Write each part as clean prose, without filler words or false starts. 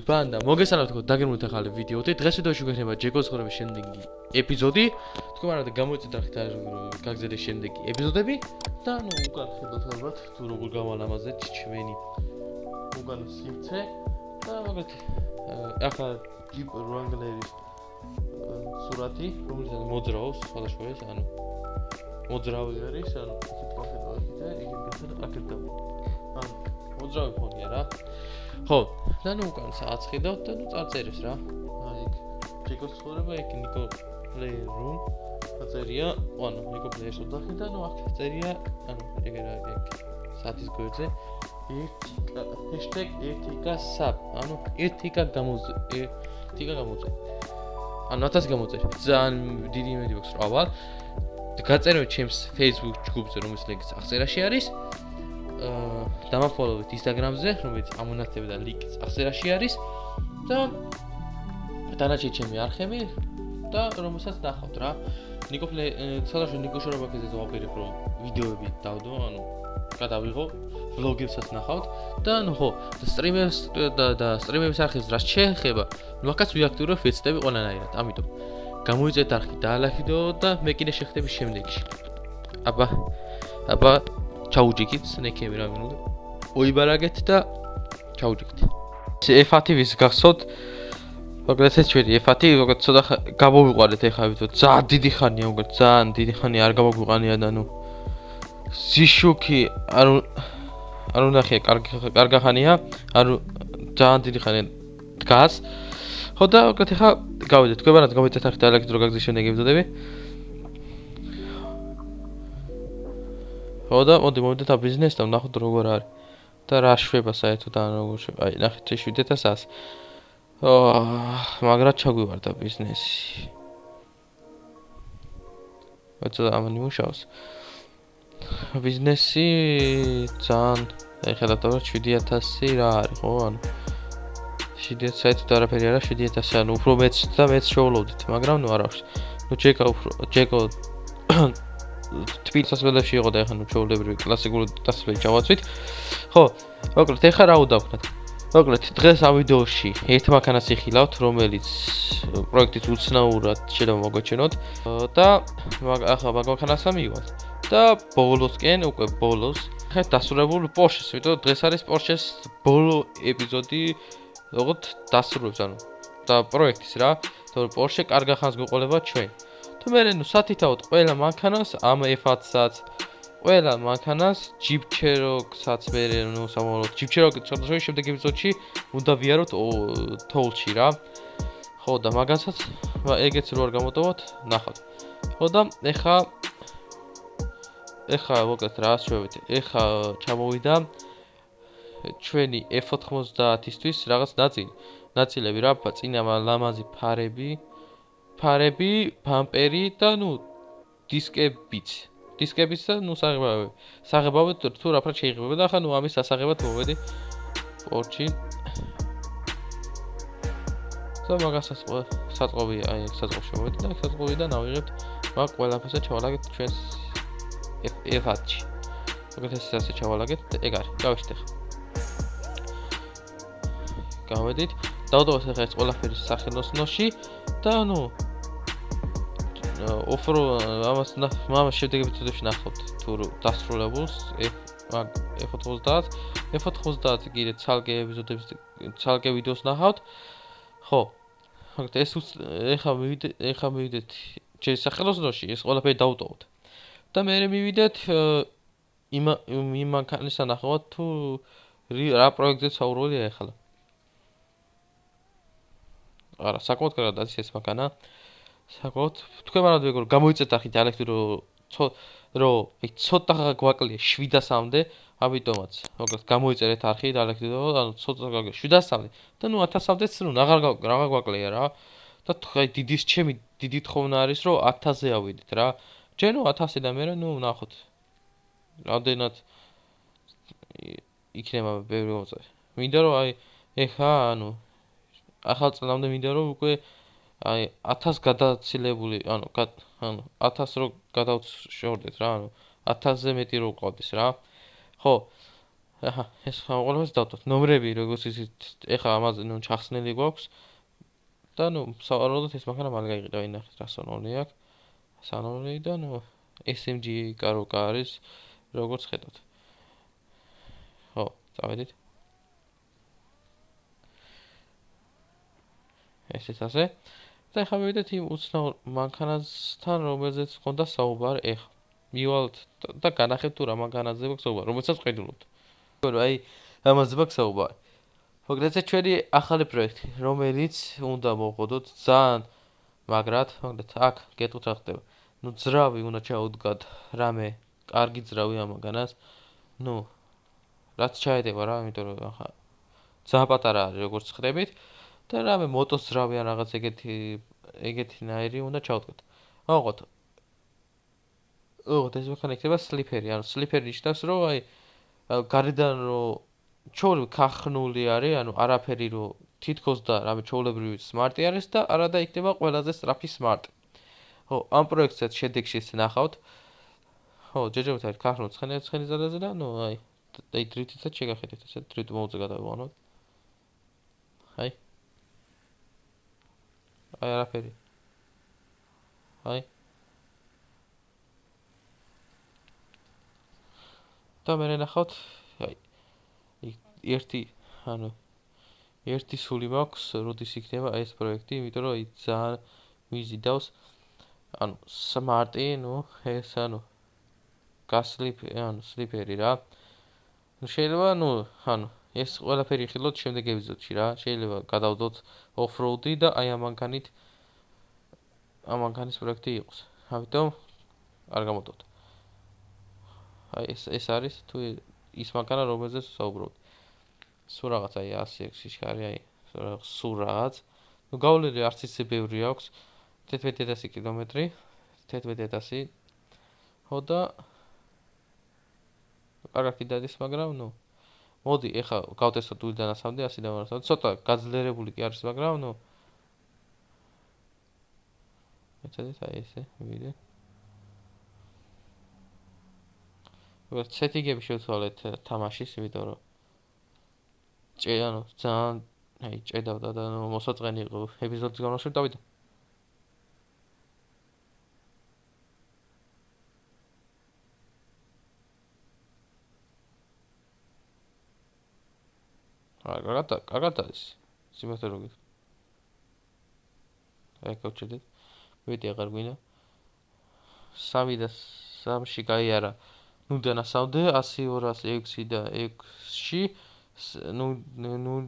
ბანდა, მოგესალმებით თქო, დაგემოთ ახალი ვიდეოთი. დღეს ვიდეოში გვექნება ჯეკოს ცხოვრების შემდეგი ეპიზოდი. თქო, მაგრამ გამოიწედა ხით გაგზავნეს შემდეგი ეპიზოდები და უკან ხედავთ ალბათ თუ როგორ გავალამაზეთ ჩვენი უკან სიმცე და მაგათ ახლა ჯიპ რანგლერის სურათი, რომელსაც მოძრაობს სხვადასხვა ეს, მოძრავი არის, ისეთ ხედავთ და იგი აქეთ მოძრავი ფონია რა. ხო, და უკან საათს ხედავთ და წარწერებს რა. იქ ჯეკოს ცხოვრება, იქ ნიკო პლეი რუმ წერია, ნიკო პლეის ოთახი და აქ წერია, ეგ საათის გვერდზე #1k-sub, 1k გამოზე. 1000 გამოწერ. ძალიან დიდი იმედი მაქვს რომ ავალ. გაწერეთ ჩემს Facebook ჯგუფზე, რომლის ლინკიც აღწერაში არის. დამაფოლოვეთ Instagram-ზე, რომელიც ამონათები და ლინკიც აღწერაში არის და დანარჩენი ჩემი არხები და რომელსაც ნახავთ რა. სადაშო ნიკო შორაბაკიძეზე ვაპირებ რომ ვიდეოები დავდო, გადავიღო, ვლოგებსაც ნახავთ და ხო, სტრიმებს და სტრიმების არხებს რაც შეეხება, აქაც ვიაქტიურებ ვეცდები ყველანაირად. ამიტომ გამოიწეთ არხი დაალაიქდო და მე კიდე შეხდები შემდეგში. აბა ჩაუჯიქით, ნეკები რა მინული. ოიბარაგეთ და ჩაუჯიქით. F1-ვის გახსოვთ? მაგალითად ჩვენი F1 როგორც ცოტა გამოვიყვანეთ ეხლა ვიდეო. ძალიან დიდი ხანია, უბრალოდ ძალიან დიდი ხანია არ გამოგვიყვანია და ზიშუქი არ უნახია, კარგი ხანია, ძალიან დიდი ხანია დგას. ხო და მაგალითად ეხლა გავიდეთ, თქვენებად გამოიწეთ არხი და ელექტრო გაგზის შემდეგი ეპიზოდები. ხო და მოდი მოვიდეთ ამ ბიზნესს და ვნახოთ როგორ არის და რა შვება საერთოდ ან როგორ შვება. ნახეთ 700-ას. მაგრად ჩაგვივარდა ბიზნესი. ცოტა ამან იმუშაოს. ბიზნესი ძალიან ხედავთ რა 7000 რა არის ხო? 700 საერთოდ არაფერი არა 7000, უფრო მეც და მეც შოულობდით, მაგრამ არ აქვს. ჯეკო თბილისის ველებში იყო და ეხლა ჩაულებრივი კლასიკური დასწრებით ჩავაცვით. ხო, მოკლედ ეხლა რა უდავქნათ. მოკლედ დღეს ამ ვიდეოში ერთ მანქანას იხილავთ, რომელიც პროექტით უცნაურად შეიძლება მოგვეჩვენოთ და ახლა მაგ მანქანას ამივალთ. და ბოლოსკენ უკვე ბოლოს ხეთ დასრულებულ Porsche-ს, ვიდრე დღეს არის Porsche-ს ბოლო ეპიზოდი, როგორც დასრულებს, და პროექტის რა, თორე Porsche კარგ ხანს გვეყოლება ჩვენ. თუ მე სათითაოდ ყველა მანქანას, ამ F1-საც, ყველა მანქანას, Jeep Cherokee-საც მე სამომავლოდ Jeep Cherokee ცოტა შემდეგ ეპიზოდში უნდა ვიაროთ თოვლში რა. ხო და მაგასაც ეგეც რო არ გამოტოვოთ, ნახავთ. ხო და ეხლა მოკლედ რა შევეთ. ეხლა ჩამოვიდა ჩვენი F90-ისთვის რაღაც ნაწილები რა, წინა ლამაზი ფარები, ბამპერი და დისკებიც და საღებავით თუ რაფრად შეიძლება და ახლა ამის სასაღებად მოვედი Porsche. და მაგასაც საწყობი, საწყობში მოვედი და საწყობიდან ავიღებთ მაგ ყველაფერს ჩავალაგეთ ჩვენს F1-ში. მაგათ ესე ჩავალაგეთ, ეგ არის, გავიშთ ახლა. გავედით, დავდოთ ახლა ეს ყველაფერი სახელოსნოში და ამას შემდეგ ეპიზოდებში ნახავთ თუ დასრულებულს F90 კიდე ცალკე ეპიზოდების ცალკე ვიდეოს ნახავთ. ხო. მაგათ ეს ეხლა მივიდეთ ჩემს სახელოსნოში, ეს ყველაფერი დავტოვოთ. და მე მივიდეთ იმ მანქანის ნახავთ თუ რა პროექტზე საუბრობია ახლა. არა, საკმაოდ კარგად არის ეს მანქანა. საკმაოდ თქვენებად როგორ გამოიწეთ ახით ელექტრო ცოტა გვაკლია 700-მდე, ამიტომაც მოკლედ გამოიწერეთ არხი და ელექტრო ცოტა გვაკლია 700-მდე და 1000-მდეც აღარ გვაკლია რა. და ჩემი დიდი თხოვნა არის რომ 1000-ზე ავიდეთ რა. ჯენო 1000 და მე ვნახოთ. რამდენად იქნება ბევრი მოწე. მინდა რომ ეხა ახალ წლამდე მინდა რომ უკვე 1000 გადაცილებული, 1000 რო გადავშორდეთ რა, 1000-ზე მეტი რო ყავდეს რა. ხო, აჰა, ეს ყველას დავთოთ. ნომრები როგორც ისიც ეხა ამაზე ნუ ჩახსნილი გვაქვს და ნუ სავარაუდოდ ეს მანქანა მალე გაიყიდა, ინახეთ რა სონოლი აქვს. სანოლი და ნუ SMG კაროკა არის როგორც ხედავთ. ხო, წავედით. ესეც ასე. და ეხლა მივიდეთ იმ უცნაურ მანქანასთან, რომელზეც მქონდა საუბარი ეხლა. მივალთ და განახეთ თუ რა მანქანაზე გვაქვს საუბარი, რომელსაც ვხედულობთ. აი, ამაზე გვაქვს საუბარი. მოკლედ ეს ჩვენი ახალი პროექტი, რომელიც უნდა მოხდოთ ძალიან მაგრად, მოკლედ აქ გეტყვით რა ხდება. ნუ ძრავი უნდა ჩაუდგათ რამე, კარგი ძრავი ამ მანქანას. ნუ რაც ჩაედება რა, იმიტომ რომ ახლა ძალიან პატარა არის როგორც ხვდებით და რამე მოტოს ძრავი ან რაღაც ეგეთნაირი უნდა ჩავდგოთ. მოყოთ. ეს მანქანა იქნება სლიპერი, ანუ სლიპერი ნიშნავს რომ აი გარედან რომ ჩოვლი ქახნული არის, ანუ არაფერი რომ თითქოს და რამე ჩოვლებრივი სმარტი არის და არადა იქნება ყველაზე სწრაფი სმარტი. ხო, ამ პროექტსაც შედეგში ნახავთ. ხო, ჯერჯერობით არის ქახნული ცხენი ზადაზე და ნუ აი დრითიცაც შეგახედეთ, ესე დრით მოუწე გადავიყვანოთ. აი. აი არაფერი. აი. და მე ნახავთ, აი ერთი სული მაქვს, როდის იქნება ეს პროექტი, იმიტომ რომ აი ძალიან მიზიდავს. ანუ სმარტი, ნუ ეს სლიპერი რა. შეიძლება ეს ყველაფერი ხილოთ შემდეგ ეპიზოდში რა. შეიძლება გადავდოთ off-road-ი და აი ამ მანქანის პროექტი იყოს. ამიტომ არ გამოდოთ. აი ეს არის თუ ის მანქანა რომელზეც საუბრობთ. სულ რაღაც აი 100 სიჩქარე აი სულ რაღაც. ნუ გავლილი არც ისე ბევრი აქვს. 11000 კილომეტრი, 11000. ხო და კარგად დადის, მაგრამ ნუ მოდი ეხა გავტესოთ უიდან ასამდე 100-დან 200. ცოტა გაძლიერებული კი არის, მაგრამ ნუ მეცადეთ აი ესე ვიდე. სეტინგები შევცვალეთ თამაშის, იმიტომ რომ ძალიან აი ჭედავდა და მოსაწყენი იყო ეპიზოდის განმავლობაში დავიდა. კარგად არის. სიმართლე რო გითხრათ. აი გავჭედეთ. ვედი აღარ გვინდა. 3 და 3-ში გაიარა. ნუდან ასამდე 100, 200, 6 და 6-ში, ნუ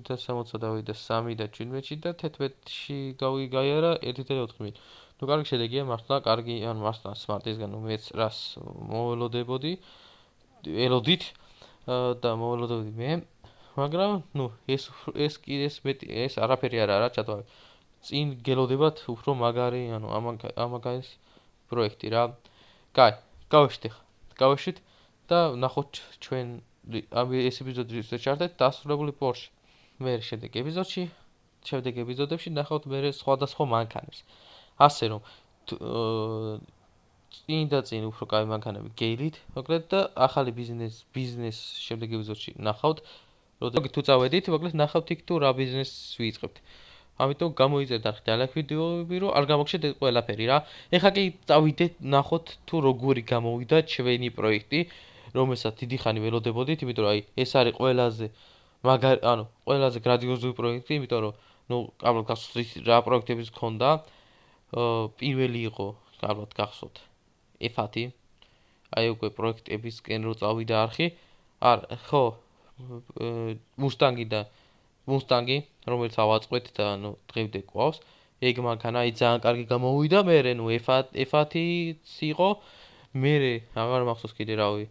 და 60 დავიდა 3 და 17-ში და 11-ში გაიარა 1.4 მილი. ნუ კარგი შედეგია, მართლა კარგი, ანუ მართლა სმარტისგან მეც რას ელოდით და მოველოდებოდი მე, მაგრამ ნუ ეს მეტი ეს არაფერი არ არა, ჩათვალე. წინ გელოდებათ უფრო მაგარი, ანუ ამაგაის პროექტი რა. კაი, გავეშით და ნახოთ ჩვენ ეს ეპიზოდი შეჩარდეთ დასრულებული პორში. მე შემდეგ ეპიზოდებში ნახავთ მე სხვადასხვა მანქანებს. ასე რომ წინ უფრო კაი მანქანები გეილით, მოკლედ და ახალი ბიზნეს შემდეგ ეპიზოდში ნახავთ. როდის თუ წავედით, მოკლედ ნახავთ იქ თუ რა ბიზნესს ვიწყებთ. ამიტომ გამოიწერეთ არხით ალაგ ვიდეოები, რომ არ გამოგჩნდეთ ყველაფერი რა. ეხლა კი წავიდეთ ნახოთ თუ როგორი გამოვიდა ჩვენი პროექტი, რომელსაც დიდი ხანი ველოდებოდით, იმიტომ რომ აი ეს არის ყველაზე მაგარი, ყველაზე გრანდიოზული პროექტი, იმიტომ რომ ალბათ გახსოვთ რა პროექტებიც გქონდა. პირველი იყო, ალბათ გახსოვთ F1. აი უკვე პროექტებისკენ რო წავიდა არხი. ხო, მუსტანგი, რომელიც ავაწყვეთ და დღემდე გვყავს. ეგ მანქანა აი ძალიან კარგი გამოვიდა, მე F1-იც იყო. მე აღარ მახსოვს კიდე რავი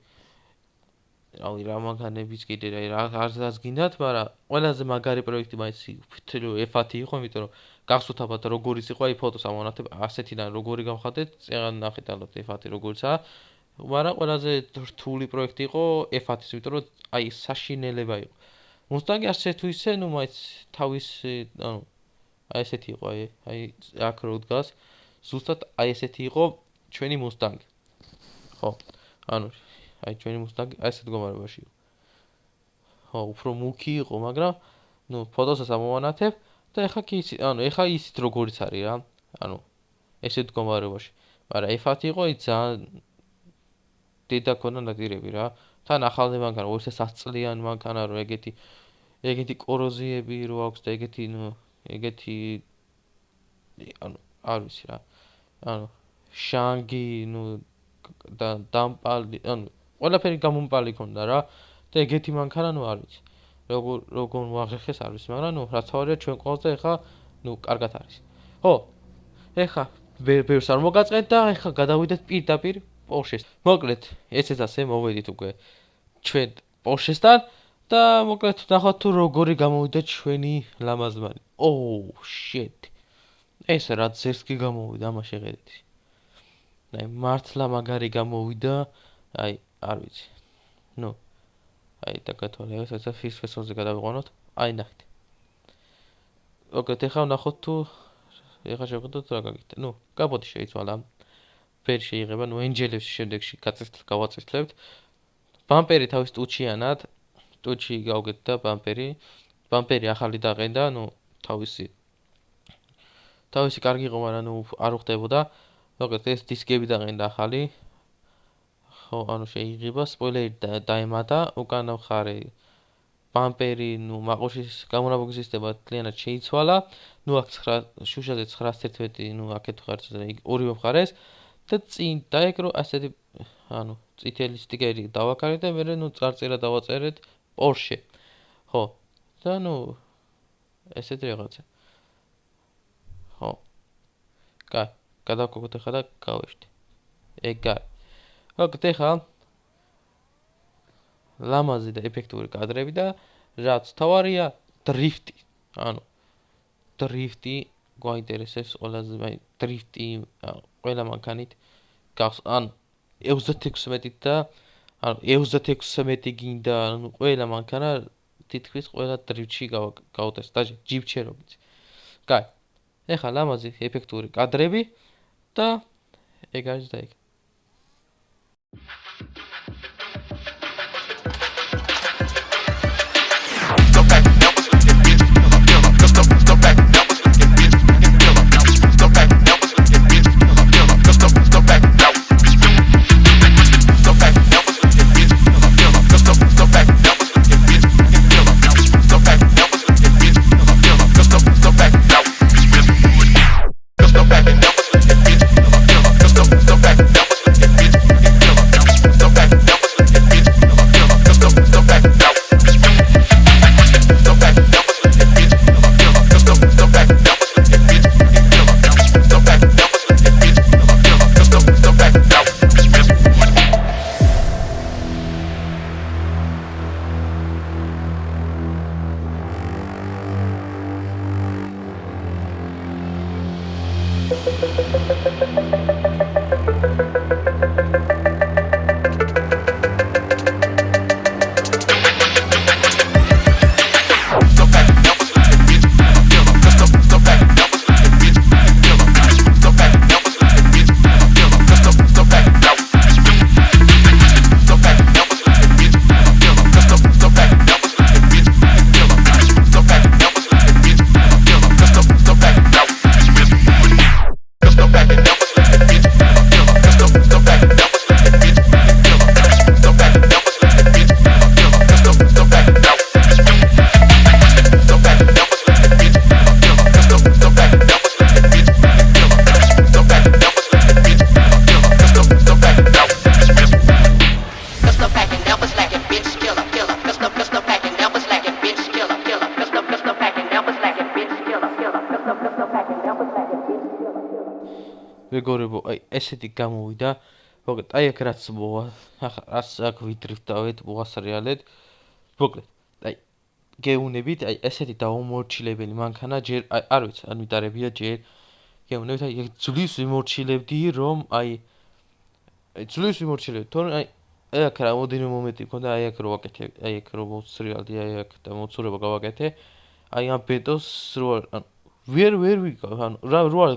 რა მანქანებიც კიდე არც გინდათ, მაგრამ ყველაზე მაგარი პროექტი მაინც F1 იყო, იმიტომ რომ გახსოვთ ალბათ როგორიც იყო აი ფოტოს ამონათებ ასეთიდან როგორი გავხადეთ, წეგან ნახეთ ალბათ F1 როგორიცაა. მაგრამ ყველაზე რთული პროექტი იყო F1-ის, იმიტომ რომ აი საშინელება იყო. მუსტანგი ასე თუ ისე, მაინც თავის აი ესეთი იყო, აი აქ რო დგას, ზუსტად აი ესეთი იყო ჩვენი მუსტანგი. ხო, აი ჩვენი მუსტანგი აი ესეთ მდგომარეობაში იყო. ხო, უფრო მუქი იყო, მაგრამ ნუ ფოტოსაც ამოვანათებ და ეხა კი იცი, ეხა ისიც როგორიც არის რა. ესეთ მდგომარეობაში. მაგრამ F1 იყო ძალიან დედა ქონა ნადირები რა. თან ახალ მანქანა, 2010 წლიანი მანქანა რო ეგეთი კოროზიები რო აქვს და ეგეთი არ ვიცი რა. შანგი, და დამპალი, ყველაფერი გამომპალი ქონდა რა. და ეგეთი მანქანა არ ვიცი. როგორ მოაღეხეს არ ვიცი, მაგრამ რაც თავარია ჩვენ ყოველზე ეხა კარგად არის. ხო, ეხა ბევრს არ მოგაწყეთ და ეხა გადავიდეთ პირდაპირ Porsche-ს. მოკლედ, ესეც ასე მოვედით უკვე ჩვენ Porsche-სთან და მოკლედ ნახოთ თუ როგორი გამოვიდა ჩვენი ლამაზმანი. Oh shit. ეს რა ძერს კი გამოვიდა, ამაში ხედეთ. მართლა მაგარი გამოვიდა, არ ვიცი. დაგათვალე, ესეც ფესონზე გადავიყვანოთ. ნახეთ. მოკლედ, ეხლა ვნახოთ თუ ეხლა შევხედოთ რა გაგიქეთ. კაპოტი შეიცვალა. ფერი შეიღება, ენჯელებს შემდეგში გავაწესლებთ. ბამპერი თავის ტუჩიანად, ტუჩი გავგეთ და ბამპერი ახალი დაყენდა, თავისი კარგი იყო, მაგრამ არ უხდებოდა. მოკლედ ეს დისკები დაყენდა ახალი. ხო, შეიღება, სპოილერი დაემატა, უკანა მხარე ბამპერი, მაყურშის გამონაბოგი სისტემა მთლიანად შეიცვალა. აქ შუშაზე 911, აქეთ ხარც ორივე მხარეს და წინ დაეკრო ასეთი, წითელი სტიკერი დავაკარეთ და მერე წარწერა დავაწერეთ Porsche. ხო, და ესეთი რაღაცა. ხო. კაი, გადავკეთოთ ახლა და გავეშთი. კაი. მოკლედ ახლა ლამაზი და ეფექტური კადრები და რაც თავარია დრიფტი. დრიფტი გვაინტერესებს ყველაზე, დრიფტი ყველა მანქანით გავს, 76-ით და 76 გინდა, ყველა მანქანა თითქმის ყველა დრიფტში გავუტესტ, და ჯიპ ჩეროგიც. კაი. ეხლა ლამაზი ეფექტური კადრები და ეგ არის და ეგ. მეგობრებო, ესეთი გამოვიდა. მოკლედ, აქ რაც აქ ვიდრიფტავეთ, მოასრიალეთ. მოკლედ, გეუნებით, ესეთი დაუმორჩილებელი მანქანა, ჯერ არ ვიცი, არ მიტარებია ჯერ. გეუნებით, ძვლის ვიმორჩილებდი, რომ ძვლის ვიმორჩილებდი, თორემ აქ რამოდენიმე მომენტი მქონდა, აქ რო ვაკეთე, აქ რო მოვცრიალდი, აქ და მოცურება გავაკეთე. ამ ბეტოს რო ვერ ვიყავ, რო არ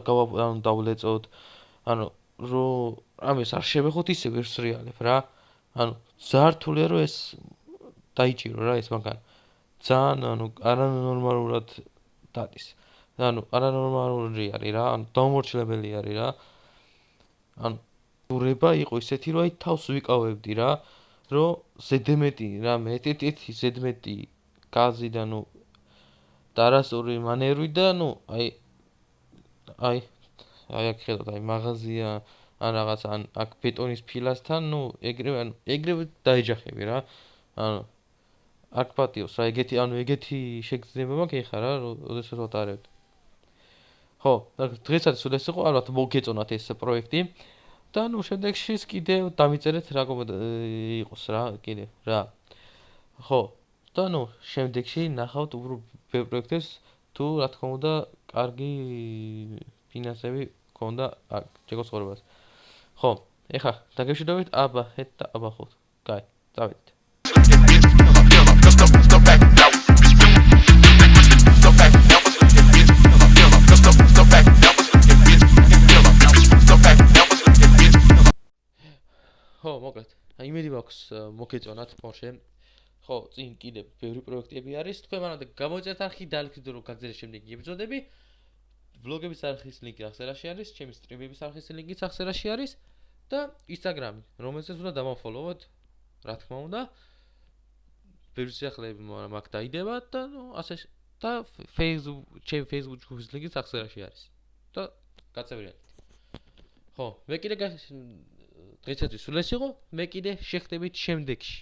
დავლეწოთ, რო ამის არ შევეხოთ, ისე ვერ ვსრიალებ რა. ზართულია რომ ეს დაიჭირო რა ეს მაგან. ძალიან ანუ არანორმალურად დადის. ანუ არანორმალური არის რა, ანუ დამორჩილებელი არის რა. ანუ ურება იყო ისეთი რომ აი თავს ვიკავებდი რა, რომ ზედმეტი რა მეტი ზედმეტი გაზი და ნუ დარასტური მანევრი და ნუ აი აქ ხედავთ აი მაღაზია ან რაღაც ან აქ ბეტონის ფილასთან ნუ ეგრევე დაეჯახები რა. ანუ აქ პატიოს რა ეგეთი შეგრძნება მაქვს ეხა რა, როდესაც ვატარებთ. ხო, დღესაც სულ ეს იყო, ალბათ მოგეწონათ ეს პროექტი. და ნუ შემდეგში კიდევ დამიწერეთ რა იყოს რა, კიდე რა. ხო, და ნუ შემდეგში ნახავთ უფრო ბევრ პროექტებს თუ რა თქმა უნდა კარგი ფინანსები გქონდა აქ ჯეკოს ხორებას. ხო, ეხა დაგეშვიდობით აბა ჰეთ და აბა ხო. კაი, წავედით. ხო, მოკლედ. იმედი მაქვს მოგეწონათ პორშე. ხო, წინ კიდე ბევრი პროექტები არის. თქვენ მანამდე გამოიწერთ არხი, დაალექცეთ რომ გაგზავნეთ შემდეგი ეპიზოდები. ვლოგების არხის ლინკი აღწერაში არის, ჩემი სტრიმების არხის ლინკიც აღწერაში არის და Instagram-ი, რომელზეც უნდა დამაფოლოვოთ, რა თქმა უნდა. ბევრი სიახლეები მაგ დაიდება და ნუ ასე და ჩემი Facebook ჯგუფის ლინკიც აღწერაში არის. და გაწევრიანეთ. ხო, მე კიდე დღესაც სულ ეს იყო, მე კიდე შევხვდებით შემდეგში.